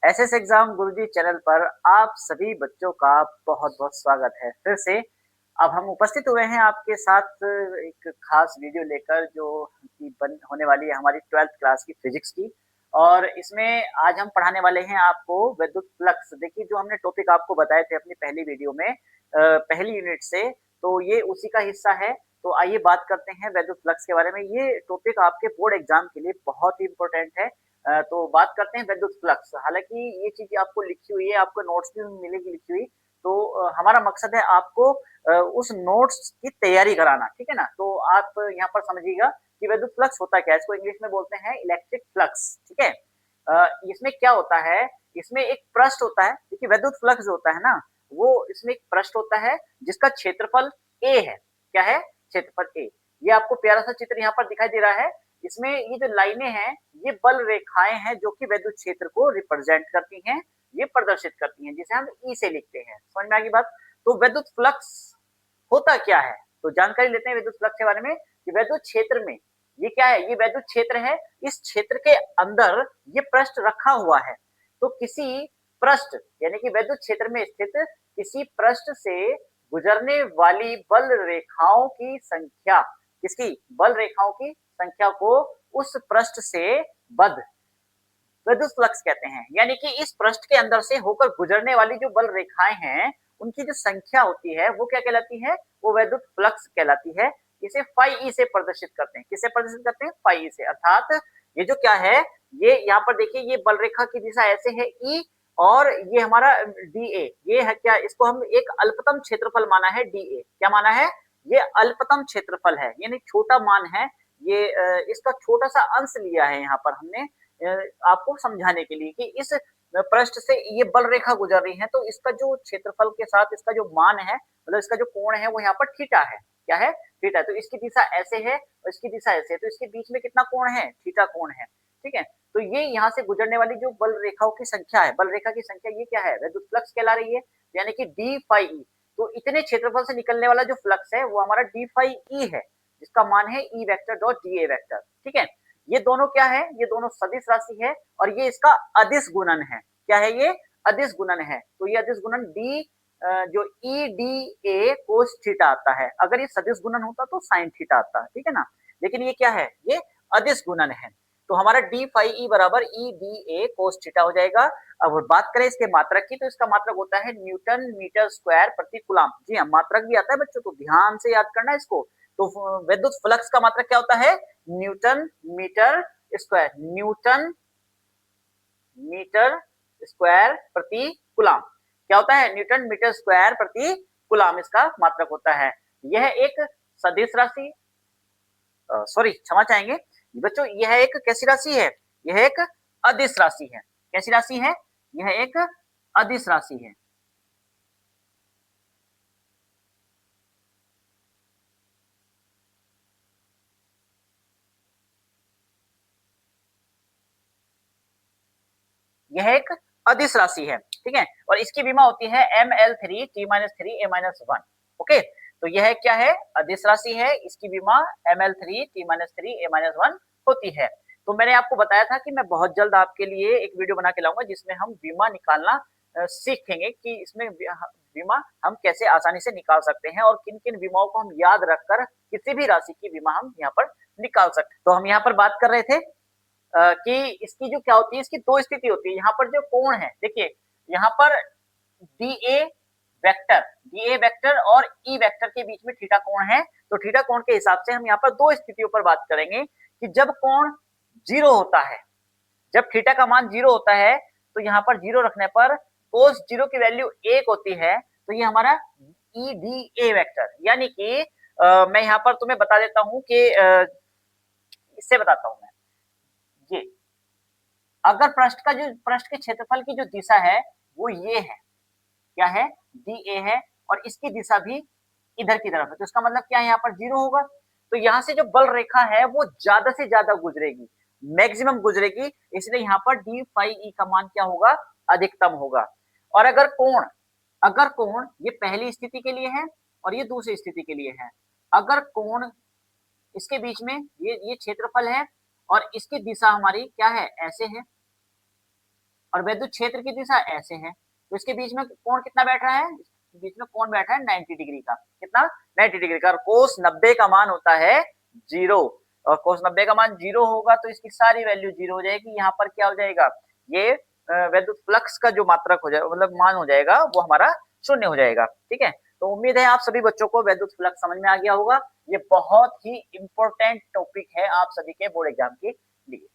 SS exam गुरुजी channel पर आप सभी बच्चों का बहुत-बहुत स्वागत है। फिर से अब हम उपस्थित हुए हैं आपके साथ एक खास वीडियो लेकर जो कि बन होने वाली है हमारी 12th क्लास की फिजिक्स की। और इसमें आज हम पढ़ाने वाले हैं आपको विद्युत फ्लक्स। देखिए जो हमने टॉपिक आपको बताए थे अपनी पहली वीडियो में पहली यूनिट से, तो ये उसी का हिस्सा है। तो आइए बात करते हैं विद्युत फ्लक्स के बारे में। ये टॉपिक आपके बोर्ड एग्जाम के लिए बहुत ही इम्पोर्टेंट है। तो बात करते हैं विद्युत फ्लक्स। हालाँकि ये चीज़ें आपको लिखी हुई है, आपको नोट्स भी मिलेगी लिखी हुई। तो हमारा मकसद है आपको उस नोट्स की तैयारी कराना, ठीक है ना? तो आप यहाँ पर समझिएगा कि विद्युत फ्लक्स होता क्या है? इसको इंग्लिश में बोलते हैं इलेक्ट्रिक फ्लक्स, ठीक है? इसमें क्या होता है, इसमें एक पृष्ठ होता है। देखिए विद्युत फ्लक्स जो होता है ना, वो इसमें एक पृष्ठ होता है जिसका क्षेत्रफल A है। क्या है? क्षेत्रफल A। ये आपको प्यारा-सा चित्र यहाँ पर दिखाई दे रहा है। इसमें ये जो लाइनें हैं, ये बल रेखाएँ हैं जो कि विद्युत क्षेत्र को रिप्रेजेंट करती हैं, ये प्रदर्शित करती हैं, जिसे हम ई से लिखते हैं। समझ में आ गई बात? तो विद्युत फ्लक्स होता क्या है? तो जानकारी लेते हैं विद्युत फ्लक्स के बारे में कि विद्युत क्षेत्र में ये क्या है? ये विद्युत क्षेत्र है। इस क्षेत्र के अंदर ये पृष्ठ रखा हुआ है। तो किसी पृष्ठ यानी कि विद्युत क्षेत्र में स्थित किसी पृष्ठ से गुजरने वाली बल रेखाओं की संख्या, किसकी? बल रेखाओं की संख्या को उस पृष्ठ से बद्ध विद्युत फ्लक्स कहते हैं। यानी कि इस पृष्ठ के अंदर से होकर गुजरने वाली जो बल रेखाएं हैं, उनकी जो संख्या होती है वो क्या कहलाती है? वो विद्युत फ्लक्स कहलाती है। इसे फाई ई से प्रदर्शित करते हैं। किससे प्रदर्शित करते हैं? फाई ई से। अर्थात ये जो क्या है, ये यहाँ पर देखिए ये बल रेखा की दिशा ऐसे है ई, और ये हमारा डी ए, ये है क्या? इसको हम एक अल्पतम क्षेत्रफल माना है डी ए। क्या माना है? ये अल्पतम क्षेत्रफल है, यानी छोटा मान है। ये इसका छोटा सा अंश लिया है यहाँ पर हमने आपको समझाने के लिए कि इस पृष्ठ से ये बल रेखा गुजर रही है, तो इसका जो क्षेत्रफल के साथ इसका जो मान है, मतलब इसका जो कोण है वो यहाँ पर थीटा है। क्या है? थीटा। तो इसकी दिशा ऐसे है और इसकी दिशा ऐसे है, तो इसके बीच में कितना कोण है? थीटा कोण है। ठीक है? तो ये यहाँ से गुजरने वाली जो बल रेखाओं की संख्या है, बल रेखा की संख्या, ये क्या है? विद्युत फ्लक्स कहला रही है, यानी कि डी फाई ई। तो इतने क्षेत्रफल से निकलने वाला जो फ्लक्स है वो हमारा डी फाई ई है, जिसका मान है E vector dot D A vector. ठीक है? ये दोनों क्या है? ये दोनों सदिश राशि है और ये इसका अदिश गुणन है। क्या है ये? अदिश गुणन है। तो ये अदिश गुणन डी जो E D A cos theta आता है। अगर ये सदिश गुणन होता तो साइन थीटा आता, ठीक है ना? लेकिन ये क्या है? ये अदिश गुणन है। तो हमारा डी फाई ई बराबर E D A cos theta हो जाएगा। अब बात करें इसके मात्रक की, तो इसका मात्रक होता है न्यूटन मीटर स्क्वायर प्रति कूलम। जी हाँ, मात्रक भी आता है बच्चों, तो ध्यान से याद करना है इसको। तो विद्युत फ्लक्स का मात्रक क्या होता है? Newton metre square, newton metre square प्रति कूलम। क्या होता है? न्यूटन मीटर स्क्वायर प्रति कूलम इसका मात्रक होता है। यह एक सदिश राशि, सॉरी क्षमा चाहेंगे बच्चों, यह एक कैसी राशि है? यह एक अदिश राशि है। कैसी राशि है? यह एक अदिश राशि है। यह एक अदिश राशि है, ठीक है? और इसकी विमा होती है ML3 T-3 A-1। ओके, तो यह क्या है? अदिश राशि है। इसकी विमा ML3 T-3 A-1 होती है। तो मैंने आपको बताया था कि मैं बहुत जल्द आपके लिए एक वीडियो बना के लाऊंगा जिसमें हम विमा निकालना सीखेंगे कि इसमें विमा हम कैसे आसानी से निकाल सकते हैं और किन किन विमाओं को हम याद रखकर किसी भी राशि की विमा हम यहाँ पर निकाल सकते हैं। तो हम यहाँ पर बात कर रहे थे कि इसकी जो क्या होती है, इसकी दो स्थिति होती है। यहाँ पर जो कोण है, देखिए यहाँ पर डी ए वेक्टर और ई वेक्टर के बीच में थीटा कोण है। तो थीटा कोण के हिसाब से हम यहाँ पर दो स्थितियों पर बात करेंगे कि जब कोण जीरो होता है, जब थीटा का मान जीरो होता है, तो यहाँ पर जीरो रखने पर कोस जीरो की वैल्यू एक होती है, तो ये हमारा ई डी ए वेक्टर, यानी कि मैं यहाँ पर तुम्हें बता देता हूँ कि इससे बताता हूँ मैं ये, अगर पृष्ठ के क्षेत्रफल की जो दिशा है वो ये है, क्या है? डी ए है, और इसकी दिशा भी इधर की तरफ है, तो इसका मतलब क्या है? यहाँ पर जीरो होगा। तो यहाँ से जो बल रेखा है वो ज्यादा से ज्यादा गुजरेगी, मैक्सिमम गुजरेगी, इसलिए यहाँ पर डी फाई ई का मान क्या होगा? अधिकतम होगा। और अगर कोण ये पहली स्थिति के लिए है और ये दूसरी स्थिति के लिए है, अगर कोण इसके बीच में ये क्षेत्रफल है और इसकी दिशा हमारी क्या है? ऐसे है, और वैद्युत क्षेत्र की दिशा ऐसे है, तो इसके बीच में कोण कितना बैठ रहा है, बीच में कोण बैठा है 90 डिग्री का, कितना 90 डिग्री का, और कोस 90 का मान होता है 0, और कोस 90 का मान 0 होगा तो इसकी सारी वैल्यू 0 हो जाएगी। यहाँ पर क्या हो जाएगा, ये वैद्युत फ्लक्स का जो मात्रक हो जाएगा, मतलब मान हो जाएगा, वो हमारा शून्य हो जाएगा। ठीक है, तो उम्मीद है आप सभी बच्चों को वैद्युत फ्लक्स समझ में आ गया होगा। ये बहुत ही इंपॉर्टेंट टॉपिक है आप सभी के बोर्ड एग्जाम के लिए।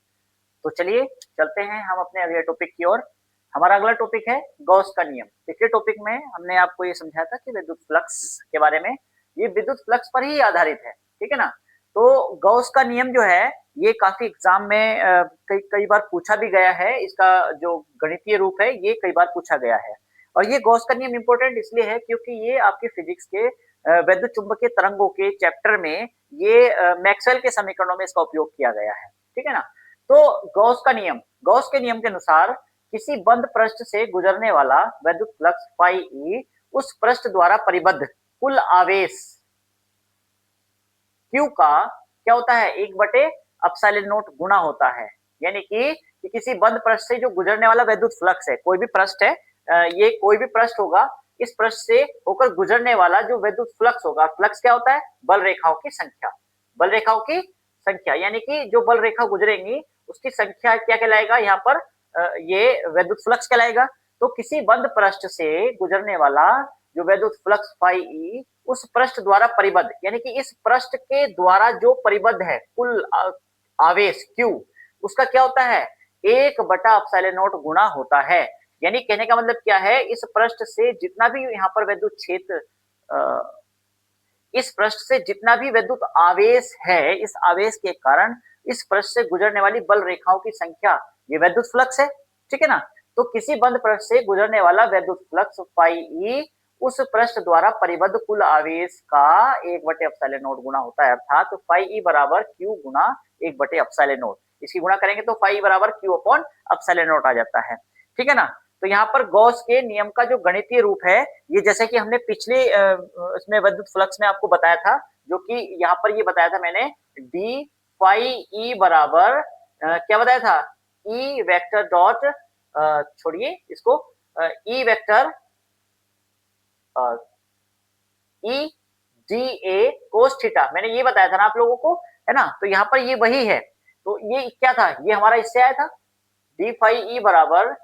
तो चलिए चलते हैं हम अपने अगले टॉपिक की ओर। हमारा अगला टॉपिक है गॉस का नियम। पिछले टॉपिक में हमने आपको ये समझाया था कि विद्युत फ्लक्स के बारे में, ये विद्युत फ्लक्स पर ही आधारित है, ठीक है ना। तो गॉस का नियम जो है ये काफी एग्जाम में कई बार पूछा भी गया है, इसका जो गणितीय रूप है ये कई बार पूछा गया है। और ये गॉस का नियम इंपॉर्टेंट इसलिए है क्योंकि ये आपके फिजिक्स के वैद्युत चुंबकीय तरंगों के चैप्टर में ये मैक्सवेल के समीकरणों में इसका उपयोग किया गया है, ठीक है ना। तो गॉस का नियम, गॉस के नियम के अनुसार किसी बंद पृष्ठ से गुजरने वाला वैद्युत फ्लक्स फाई ई उस पृष्ठ द्वारा परिबद्ध कुल आवेश Q का क्या होता है, 1/ε0 गुणा होता है। यानी कि किसी बंद पृष्ठ से जो गुजरने वाला वैद्युत फ्लक्स है, कोई भी पृष्ठ है, ये कोई भी पृष्ठ होगा, इस पृष्ठ से होकर गुजरने वाला जो वैद्युत फ्लक्स होगा, फ्लक्स क्या होता है, बल रेखाओं की संख्या, बल रेखाओं की संख्या, यानी कि जो बल रेखा गुजरेंगी उसकी संख्या क्या कहलाएगा, यहाँ पर ये वैद्युत फ्लक्स कहलाएगा। तो किसी बंद पृष्ठ से गुजरने वाला जो वैद्युत फ्लक्स फाई ई उस पृष्ठ द्वारा परिबद्ध, यानी कि इस पृष्ठ के द्वारा जो परिबद्ध है कुल आवेश Q, उसका क्या होता है, 1/ε0 गुणा होता है। यानी कहने का मतलब क्या है, इस पृष्ठ से जितना भी यहाँ पर वैद्युत क्षेत्र, इस पृष्ठ से जितना भी वैद्युत आवेश है, इस आवेश के कारण इस पृष्ठ से गुजरने वाली बल रेखाओं की संख्या, ये वैद्युत फ्लक्स है, ठीक है ना। तो किसी बंद पृष्ठ से गुजरने वाला वैद्युत फ्लक्स फाई ई उस पृष्ठ द्वारा परिबद्ध कुल आवेश का 1/ε0 गुणा होता है, अर्थात फाई ई बराबर Q गुणा 1/ε0। इसकी गुणा करेंगे तो फाई बराबर Q/ε0 आ जाता है, ठीक है ना। तो यहाँ पर गॉस के नियम का जो गणितीय रूप है, ये जैसे कि हमने पिछले इसमें विद्युत फ्लक्स में आपको बताया था, जो कि यहाँ पर ये बताया था मैंने, डी फाई ई बराबर क्या बताया था, ई वेक्टर डॉट, छोड़िए इसको, E vector E D A cos theta, मैंने ये बताया था ना आप लोगों को, है ना। तो यहाँ पर ये वही है, तो ये क्या था, ये हमारा इससे आया था, डी फाई ई बराबर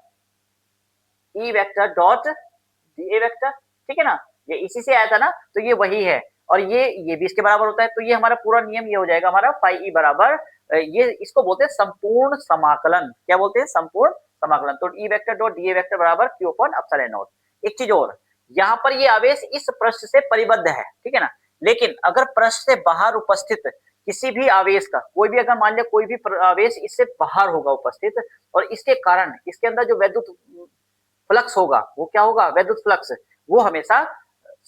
E vector dot D A vector, ठीक है ना, ये इसी से आया था ना, तो ये वही है, और ये भी इसके बराबर होता है। तो ये हमारा पूरा नियम ये हो जाएगा हमारा फाई ई बराबर, ये इसको बोलते हैं संपूर्ण समाकलन, क्या बोलते हैं, संपूर्ण समाकलन। तो E vector dot D A vector बराबर Q/ε0। एक चीज और, यहाँ पर ये आवेश इस पृष्ठ से परिबद्ध है, ठीक है ना, लेकिन अगर पृष्ठ से बाहर उपस्थित किसी भी आवेश का, कोई भी अगर मान लिया कोई भी आवेश इससे बाहर होगा उपस्थित, और इसके कारण इसके अंदर जो वैद्युत फ्लक्स होगा वो क्या होगा, वैद्युत फ्लक्स, वो हमेशा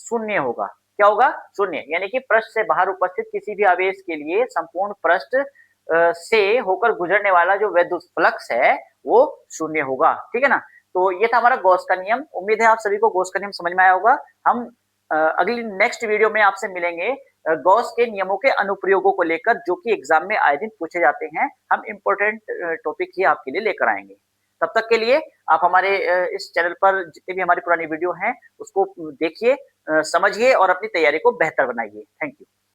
शून्य होगा। क्या होगा, शून्य, यानी कि पृष्ठ से बाहर उपस्थित किसी भी आवेश के लिए संपूर्ण पृष्ठ से होकर गुजरने वाला जो वैद्युत फ्लक्स है वो शून्य होगा, ठीक है ना। तो ये था हमारा गॉस का नियम। उम्मीद है आप सभी को गॉस का नियम समझ में आया होगा। हम अगली नेक्स्ट वीडियो में आपसे मिलेंगे गॉस के नियमों के अनुप्रयोगों को लेकर, जो कि एग्जाम में आए दिन पूछे जाते हैं। हम इंपॉर्टेंट टॉपिक ही आपके लिए लेकर आएंगे। तब तक के लिए आप हमारे इस चैनल पर जितने भी हमारी पुरानी वीडियो हैं उसको देखिए, समझिए और अपनी तैयारी को बेहतर बनाइए। Thank you.